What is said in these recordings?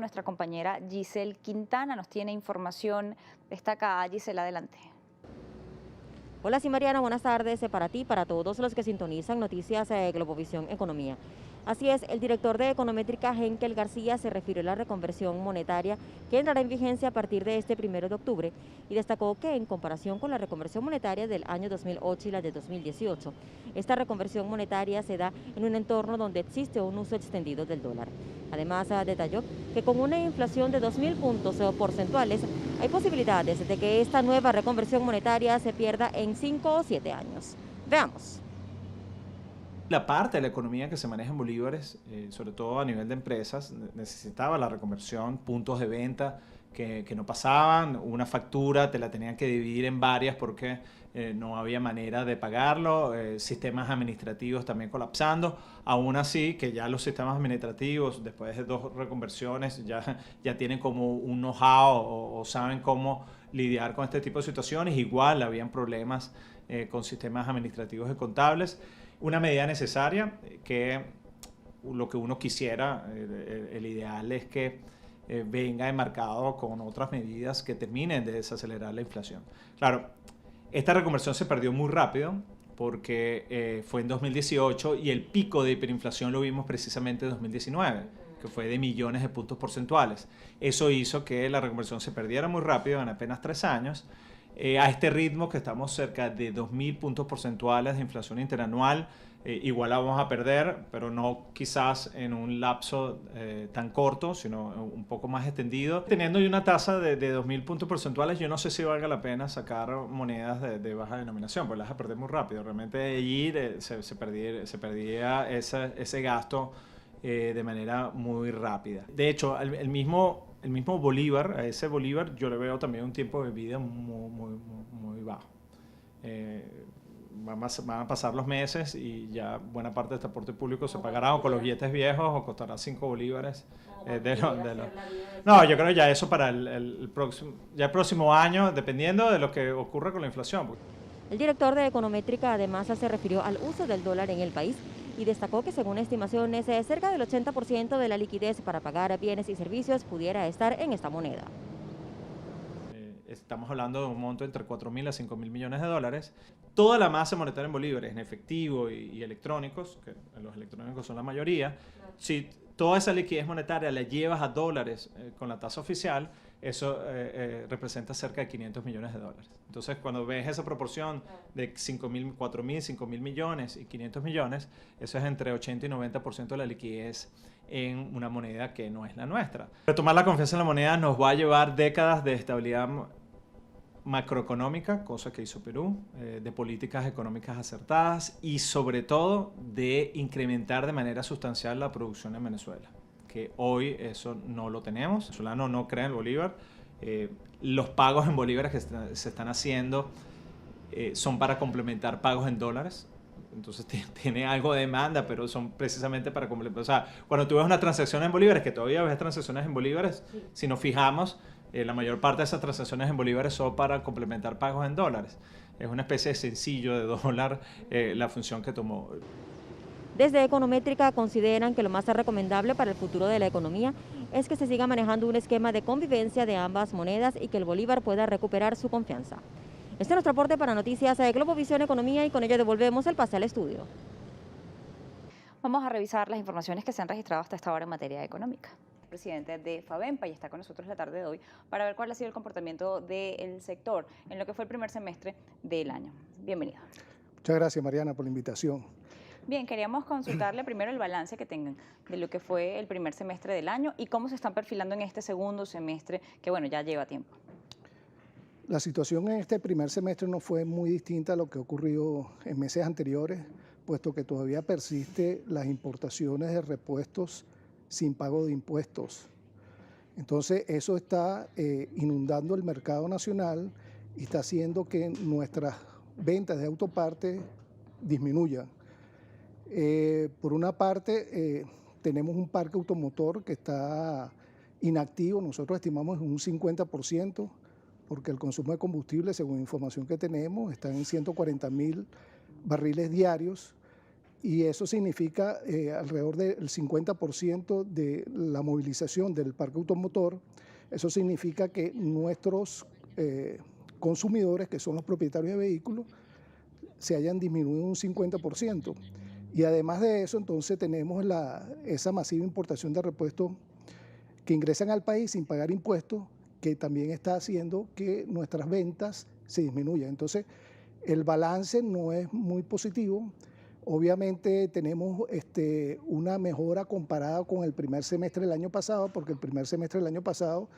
Nuestra compañera Giselle Quintana nos tiene información destacada. Giselle, adelante. Hola, sí, Mariana, buenas tardes para ti y para todos los que sintonizan Noticias Globovisión Economía. Así es, el director de Econométrica, Henkel García, se refirió a la reconversión monetaria que entrará en vigencia a partir de este 1 de octubre y destacó que en comparación con la reconversión monetaria del año 2008 y la de 2018, esta reconversión monetaria se da en un entorno donde existe un uso extendido del dólar. Además, detalló que con una inflación de 2.000 puntos porcentuales, hay posibilidades de que esta nueva reconversión monetaria se pierda en 5 o 7 años. Veamos. La parte de la economía que se maneja en bolívares, sobre todo a nivel de empresas, necesitaba la reconversión, puntos de venta que no pasaban, una factura te la tenían que dividir en varias porque no había manera de pagarlo, sistemas administrativos también colapsando. Aún así, que ya los sistemas administrativos, después de 2 reconversiones, ya tienen como un know-how o saben cómo lidiar con este tipo de situaciones. Igual habían problemas con sistemas administrativos y contables. Una medida necesaria que lo que uno quisiera, el ideal es que venga enmarcado con otras medidas que terminen de desacelerar la inflación. Claro, esta reconversión se perdió muy rápido porque fue en 2018 y el pico de hiperinflación lo vimos precisamente en 2019, que fue de millones de puntos porcentuales. Eso hizo que la reconversión se perdiera muy rápido en apenas 3 años. A este ritmo que estamos cerca de 2.000 puntos porcentuales de inflación interanual, igual la vamos a perder, pero no quizás en un lapso tan corto, sino un poco más extendido. Teniendo una tasa de 2.000 puntos porcentuales, yo no sé si valga la pena sacar monedas de baja denominación, porque las vas a perder muy rápido. Realmente allí se perdía ese gasto de manera muy rápida. De hecho, el mismo Bolívar, a ese Bolívar yo le veo también un tiempo de vida muy bajo. Van a pasar los meses y ya buena parte del transporte público se pagará o con los billetes viejos o costará 5 bolívares. No, yo creo que ya eso para el próximo año, dependiendo de lo que ocurra con la inflación. El director de Econométrica además se refirió al uso del dólar en el país y destacó que según estimaciones, cerca del 80% de la liquidez para pagar bienes y servicios pudiera estar en esta moneda. Estamos hablando de un monto entre 4.000 a 5.000 millones de dólares. Toda la masa monetaria en bolívares, en efectivo y electrónicos, que los electrónicos son la mayoría, si toda esa liquidez monetaria la llevas a dólares con la tasa oficial, eso representa cerca de 500 millones de dólares. Entonces, cuando ves esa proporción de 4.000, 5.000 millones y 500 millones, eso es entre 80 y 90% de la liquidez en una moneda que no es la nuestra. Retomar la confianza en la moneda nos va a llevar décadas de estabilidad macroeconómica, cosa que hizo Perú, de políticas económicas acertadas y sobre todo de incrementar de manera sustancial la producción en Venezuela, que hoy eso no lo tenemos. El venezolano no cree en el bolívar. Los pagos en bolívares que se están haciendo son para complementar pagos en dólares. Entonces tiene algo de demanda, pero son precisamente para complementar. O sea, cuando tú ves una transacción en bolívares, que todavía ves transacciones en bolívares, si nos fijamos, la mayor parte de esas transacciones en bolívares son para complementar pagos en dólares. Es una especie de sencillo de dólar la función que tomó. Desde Econométrica consideran que lo más recomendable para el futuro de la economía es que se siga manejando un esquema de convivencia de ambas monedas y que el bolívar pueda recuperar su confianza. Este es nuestro aporte para Noticias de Globovisión Economía y con ello devolvemos el pase al estudio. Vamos a revisar las informaciones que se han registrado hasta esta hora en materia económica. El presidente de FABEMPA y está con nosotros la tarde de hoy para ver cuál ha sido el comportamiento del sector en lo que fue el primer semestre del año. Bienvenido. Muchas gracias, Mariana, por la invitación. Bien, queríamos consultarle primero el balance que tengan de lo que fue el primer semestre del año y cómo se están perfilando en este segundo semestre, que bueno, ya lleva tiempo. La situación en este primer semestre no fue muy distinta a lo que ocurrió en meses anteriores, puesto que todavía persiste las importaciones de repuestos sin pago de impuestos. Entonces, eso está inundando el mercado nacional y está haciendo que nuestras ventas de autopartes disminuyan. Por una parte, tenemos un parque automotor que está inactivo, nosotros estimamos un 50%, porque el consumo de combustible, según información que tenemos, está en 140.000 barriles diarios y eso significa alrededor del 50% de la movilización del parque automotor. Eso significa que nuestros consumidores, que son los propietarios de vehículos, se hayan disminuido un 50%. Y además de eso, entonces tenemos esa masiva importación de repuestos que ingresan al país sin pagar impuestos, que también está haciendo que nuestras ventas se disminuyan. Entonces, el balance no es muy positivo. Obviamente tenemos una mejora comparada con el primer semestre del año pasado, porque el primer semestre del año pasado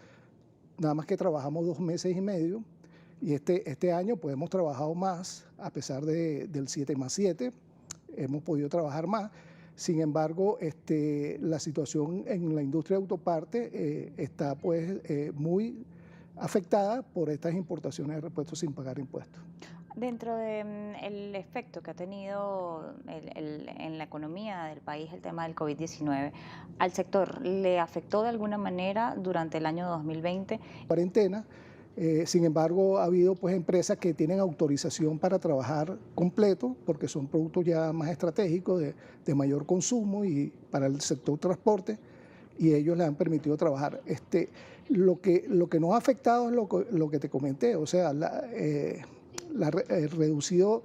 nada más que trabajamos 2 meses y medio, y este año pues hemos trabajado más, a pesar del 7+7, hemos podido trabajar más. Sin embargo, la situación en la industria de autoparte está pues muy afectada por estas importaciones de repuestos sin pagar impuestos. Dentro del efecto que ha tenido en la economía del país el tema del COVID-19, ¿al sector le afectó de alguna manera durante el año 2020? Cuarentena. Sin embargo, ha habido pues empresas que tienen autorización para trabajar completo porque son productos ya más estratégicos de mayor consumo y para el sector transporte, y ellos les han permitido trabajar. Lo que nos ha afectado es lo que te comenté, o sea, reducido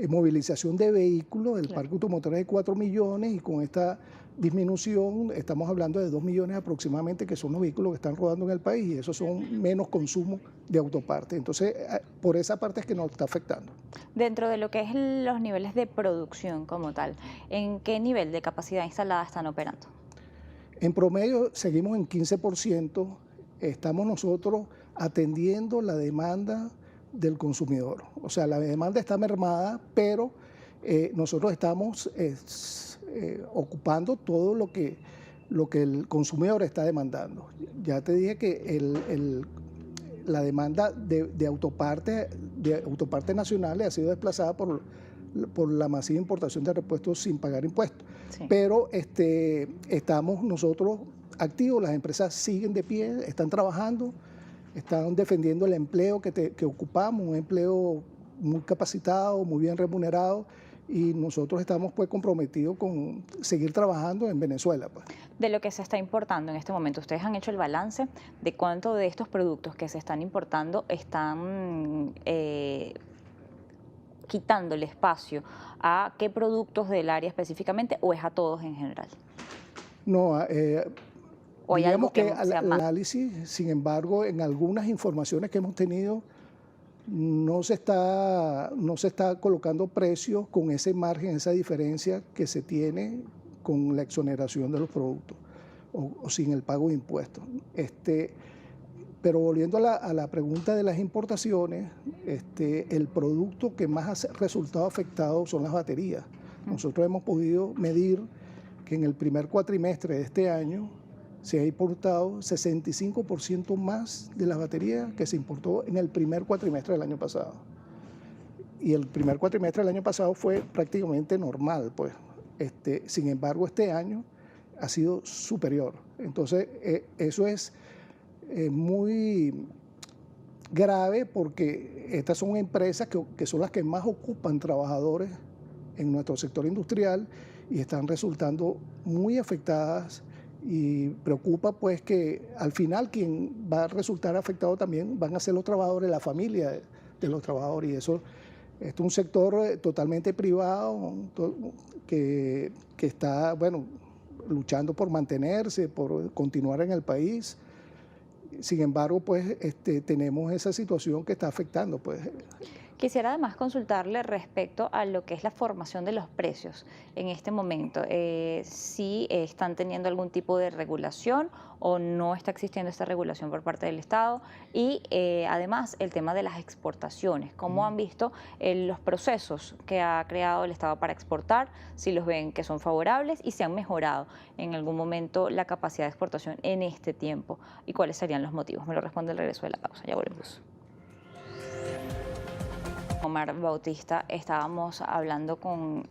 movilización de vehículos, el parque automotor es de 4 millones, y con esta disminución estamos hablando de 2 millones aproximadamente, que son los vehículos que están rodando en el país, y esos son menos consumo de autoparte. Entonces, por esa parte es que nos está afectando. Dentro de lo que es los niveles de producción como tal, ¿en qué nivel de capacidad instalada están operando? En promedio seguimos en 15%, estamos nosotros atendiendo la demanda del consumidor. O sea, la demanda está mermada, pero nosotros estamos ocupando todo lo que el consumidor está demandando. Ya te dije que la demanda de autopartes nacionales ha sido desplazada por la masiva importación de repuestos sin pagar impuestos. Sí. Pero estamos nosotros activos, las empresas siguen de pie, están trabajando, están defendiendo el empleo que ocupamos, un empleo muy capacitado, muy bien remunerado, y nosotros estamos pues comprometidos con seguir trabajando en Venezuela. Pues. De lo que se está importando en este momento, ¿ustedes han hecho el balance de cuánto de estos productos que se están importando están quitándole espacio a qué productos del área específicamente, o es a todos en general? No, ¿O hay algo que el análisis, sin embargo, en algunas informaciones que hemos tenido, no se está colocando precios con ese margen, esa diferencia que se tiene con la exoneración de los productos o sin el pago de impuestos. Pero volviendo a la pregunta de las importaciones, el producto que más ha resultado afectado son las baterías. Nosotros hemos podido medir que en el primer cuatrimestre de este año se ha importado 65% más de las baterías que se importó en el primer cuatrimestre del año pasado. Y el primer cuatrimestre del año pasado fue prácticamente normal, pues. Sin embargo, este año ha sido superior. Entonces, eso es muy grave, porque estas son empresas que son las que más ocupan trabajadores en nuestro sector industrial y están resultando muy afectadas. Y preocupa pues que al final quien va a resultar afectado también van a ser los trabajadores, la familia de los trabajadores, y eso es un sector totalmente privado que está, bueno, luchando por mantenerse, por continuar en el país. Sin embargo, pues tenemos esa situación que está afectando, pues. Quisiera además consultarle respecto a lo que es la formación de los precios en este momento. Si están teniendo algún tipo de regulación o no está existiendo esta regulación por parte del Estado, y además el tema de las exportaciones. ¿Cómo han visto los procesos que ha creado el Estado para exportar? Si los ven que son favorables y si han mejorado en algún momento la capacidad de exportación en este tiempo, y cuáles serían los motivos. Me lo responde al regreso de la pausa. Ya volvemos. Omar Bautista, estábamos hablando con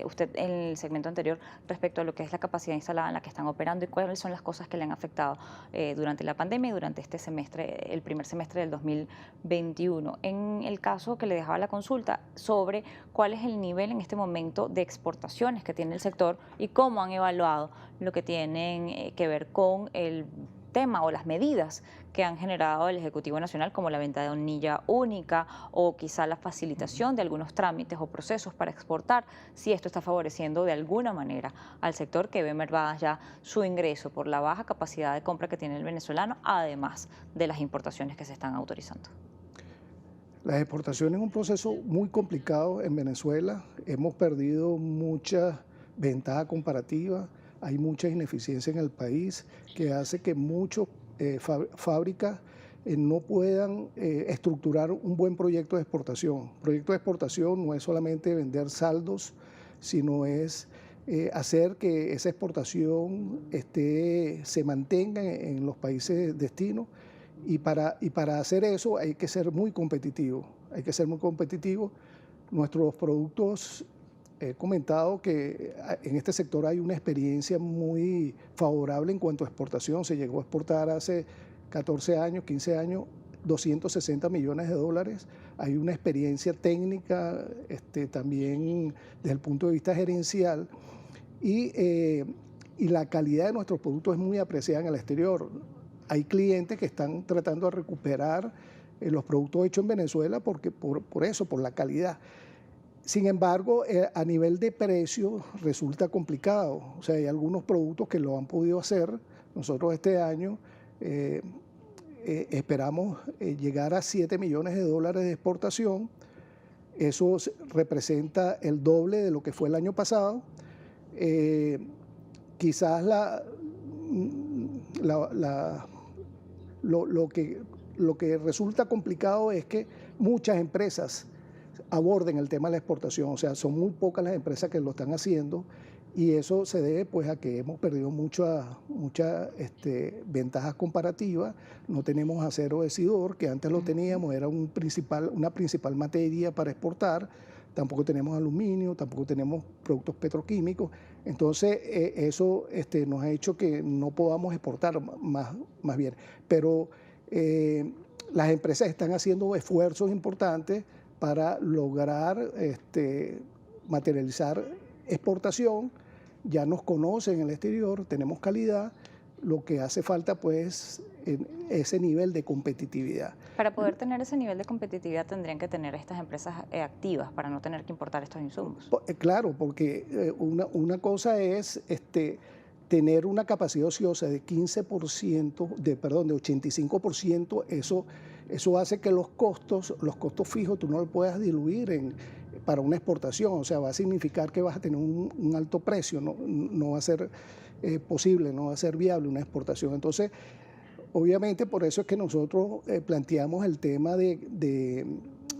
usted en el segmento anterior respecto a lo que es la capacidad instalada en la que están operando y cuáles son las cosas que le han afectado durante la pandemia y durante este semestre, el primer semestre del 2021. En el caso que le dejaba la consulta sobre cuál es el nivel en este momento de exportaciones que tiene el sector y cómo han evaluado lo que tienen que ver con el tema o las medidas que han generado el Ejecutivo Nacional, como la venta de hornilla única o quizá la facilitación de algunos trámites o procesos para exportar, si esto está favoreciendo de alguna manera al sector que ve mermada ya su ingreso por la baja capacidad de compra que tiene el venezolano, además de las importaciones que se están autorizando. Las exportaciones es un proceso muy complicado en Venezuela. Hemos perdido mucha ventaja comparativa, hay mucha ineficiencia en el país que hace que muchas fábricas no puedan estructurar un buen proyecto de exportación. Proyecto de exportación no es solamente vender saldos, sino es hacer que esa exportación se mantenga en los países de destino. Y para hacer eso hay que ser muy competitivo. Hay que ser muy competitivo. Nuestros productos, he comentado que en este sector hay una experiencia muy favorable en cuanto a exportación. Se llegó a exportar hace 14 años, 15 años, 260 millones de dólares. Hay una experiencia técnica también desde el punto de vista gerencial y la calidad de nuestros productos es muy apreciada en el exterior. Hay clientes que están tratando de recuperar los productos hechos en Venezuela porque por eso, por la calidad. Sin embargo, a nivel de precio resulta complicado. O sea, hay algunos productos que lo han podido hacer. Nosotros este año esperamos llegar a 7 millones de dólares de exportación. Eso representa el doble de lo que fue el año pasado. Quizás lo que resulta complicado es que muchas empresas aborden el tema de la exportación, o sea, son muy pocas las empresas que lo están haciendo y eso se debe pues a que hemos perdido muchas ventajas comparativas. No tenemos acero decidor, que antes lo teníamos, era una principal materia para exportar. Tampoco tenemos aluminio, tampoco tenemos productos petroquímicos. Entonces, eso nos ha hecho que no podamos exportar más bien. Pero las empresas están haciendo esfuerzos importantes para lograr materializar exportación. Ya nos conocen en el exterior, tenemos calidad. Lo que hace falta, pues, ese nivel de competitividad. Para poder tener ese nivel de competitividad tendrían que tener estas empresas activas para no tener que importar estos insumos. Claro, porque una cosa es tener una capacidad ociosa de 15%, de 85%, eso hace que los costos fijos tú no los puedas diluir para una exportación. O sea, va a significar que vas a tener un alto precio, no va a ser posible, no va a ser viable una exportación. Entonces, obviamente por eso es que nosotros planteamos el tema de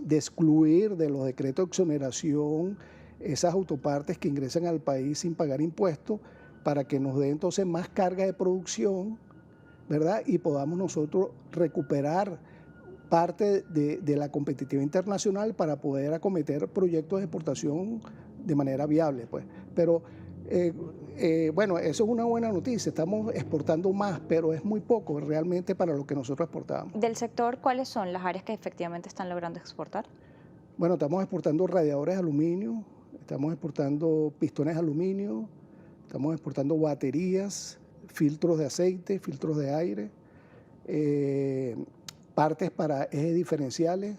excluir de los decretos de exoneración esas autopartes que ingresan al país sin pagar impuestos para que nos dé entonces más carga de producción, ¿verdad? Y podamos nosotros recuperar parte de la competitividad internacional para poder acometer proyectos de exportación de manera viable, pues. Pero bueno, eso es una buena noticia. Estamos exportando más, pero es muy poco realmente para lo que nosotros exportamos. Del sector, ¿cuáles son las áreas que efectivamente están logrando exportar? Bueno, estamos exportando radiadores de aluminio, estamos exportando pistones de aluminio, estamos exportando baterías, filtros de aceite, filtros de aire, partes para ejes diferenciales.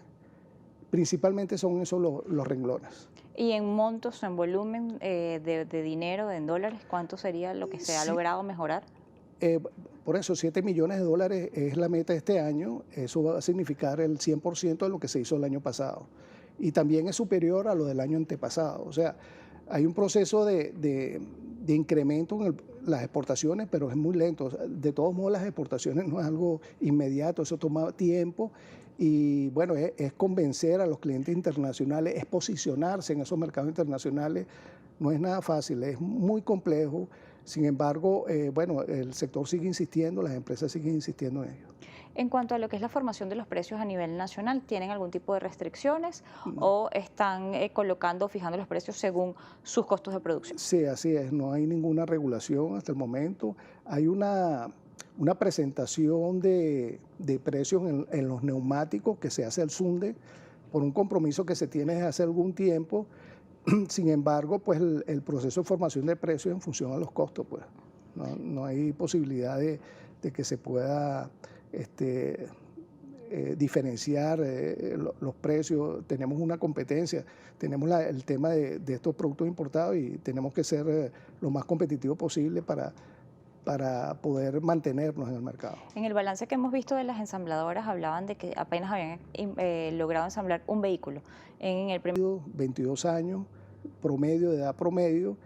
Principalmente son esos los renglones. ¿Y en montos, en volumen de dinero, en dólares, cuánto sería lo que se ha logrado mejorar? Por eso, 7 millones de dólares es la meta de este año. Eso va a significar el 100% de lo que se hizo el año pasado. Y también es superior a lo del año antepasado. O sea, hay un proceso de incremento en las exportaciones, pero es muy lento. De todos modos, las exportaciones no es algo inmediato, eso toma tiempo. Y bueno, es convencer a los clientes internacionales, es posicionarse en esos mercados internacionales. No es nada fácil, es muy complejo. Sin embargo, bueno, el sector sigue insistiendo, las empresas siguen insistiendo en ello. En cuanto a lo que es la formación de los precios a nivel nacional, ¿tienen algún tipo de restricciones o están colocando o fijando los precios según sus costos de producción? Sí, así es, no hay ninguna regulación hasta el momento. Hay una presentación de precios en los neumáticos que se hace al SUNDE por un compromiso que se tiene desde hace algún tiempo. Sin embargo, pues el proceso de formación de precios en función a los costos, pues no hay posibilidad de que se pueda diferenciar los precios. Tenemos una competencia, tenemos el tema de estos productos importados y tenemos que ser lo más competitivos posible para poder mantenernos en el mercado. En el balance que hemos visto de las ensambladoras hablaban de que apenas habían logrado ensamblar un vehículo en el primer 22 años, promedio, de edad promedio,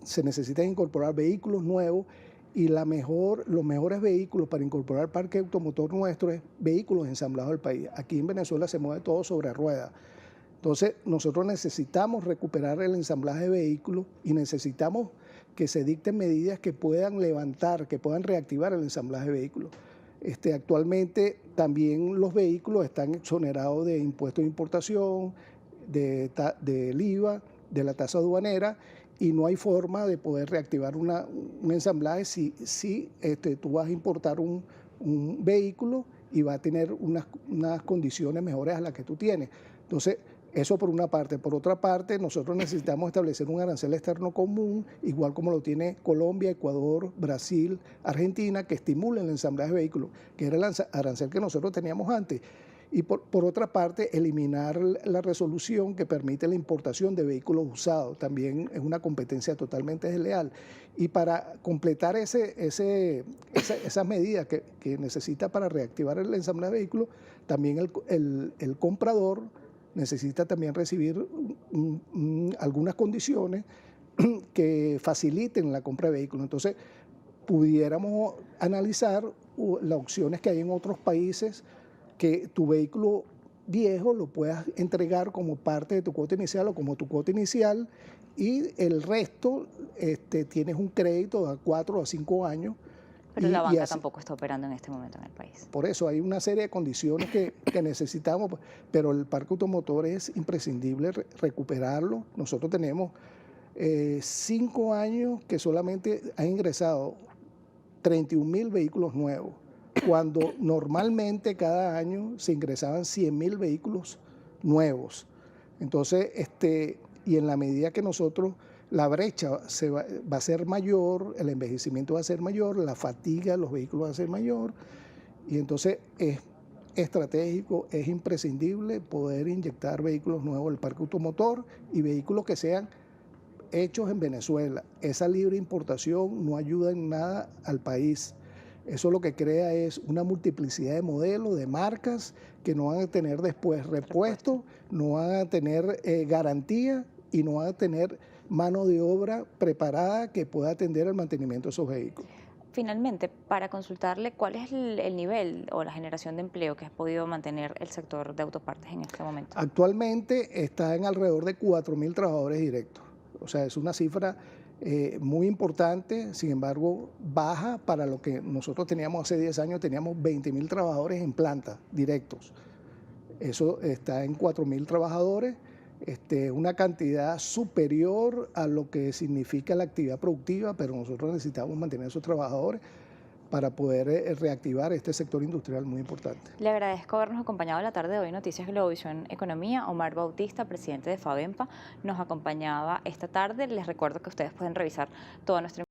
se necesitan incorporar vehículos nuevos y los mejores vehículos para incorporar parque automotor nuestro es vehículos ensamblados del país. Aquí en Venezuela se mueve todo sobre ruedas. Entonces, nosotros necesitamos recuperar el ensamblaje de vehículos y necesitamos que se dicten medidas que puedan levantar, que puedan reactivar el ensamblaje de vehículos. Actualmente también los vehículos están exonerados de impuestos de importación, del IVA, de la tasa aduanera, y no hay forma de poder reactivar un ensamblaje si tú vas a importar un vehículo y va a tener unas condiciones mejores a las que tú tienes. Entonces, eso por una parte. Por otra parte, nosotros necesitamos establecer un arancel externo común, igual como lo tiene Colombia, Ecuador, Brasil, Argentina, que estimulen el ensamblaje de vehículos, que era el arancel que nosotros teníamos antes. Y por otra parte, eliminar la resolución que permite la importación de vehículos usados. También es una competencia totalmente desleal. Y para completar esas medidas que necesita para reactivar el ensamblaje de vehículos, también el comprador necesita también recibir algunas condiciones que faciliten la compra de vehículos. Entonces, pudiéramos analizar las opciones que hay en otros países, que tu vehículo viejo lo puedas entregar como parte de tu cuota inicial o como tu cuota inicial y el resto tienes un crédito a 4 o 5 años. Pero la banca tampoco está operando en este momento en el país. Por eso hay una serie de condiciones que necesitamos, pero el parque automotor es imprescindible recuperarlo. Nosotros tenemos 5 años que solamente han ingresado 31.000 vehículos nuevos, cuando normalmente cada año se ingresaban 100.000 vehículos nuevos. Entonces, y en la medida que nosotros, la brecha va a ser mayor, el envejecimiento va a ser mayor, la fatiga de los vehículos va a ser mayor, y entonces es estratégico, es imprescindible poder inyectar vehículos nuevos al parque automotor y vehículos que sean hechos en Venezuela. Esa libre importación no ayuda en nada al país. Eso lo que crea es una multiplicidad de modelos, de marcas, que no van a tener después repuestos, no van a tener garantía y no van a tener mano de obra preparada que pueda atender el mantenimiento de esos vehículos. Finalmente, para consultarle, ¿cuál es el nivel o la generación de empleo que ha podido mantener el sector de autopartes en este momento? Actualmente está en alrededor de 4.000 trabajadores directos. O sea, es una cifra muy importante, sin embargo, baja para lo que nosotros teníamos hace 10 años, teníamos 20.000 trabajadores en planta directos. Eso está en 4.000 trabajadores, una cantidad superior a lo que significa la actividad productiva, pero nosotros necesitamos mantener a esos trabajadores para poder reactivar este sector industrial muy importante. Le agradezco habernos acompañado la tarde de hoy en Noticias Globovisión Economía. Omar Bautista, presidente de FABEMPA, nos acompañaba esta tarde. Les recuerdo que ustedes pueden revisar toda nuestra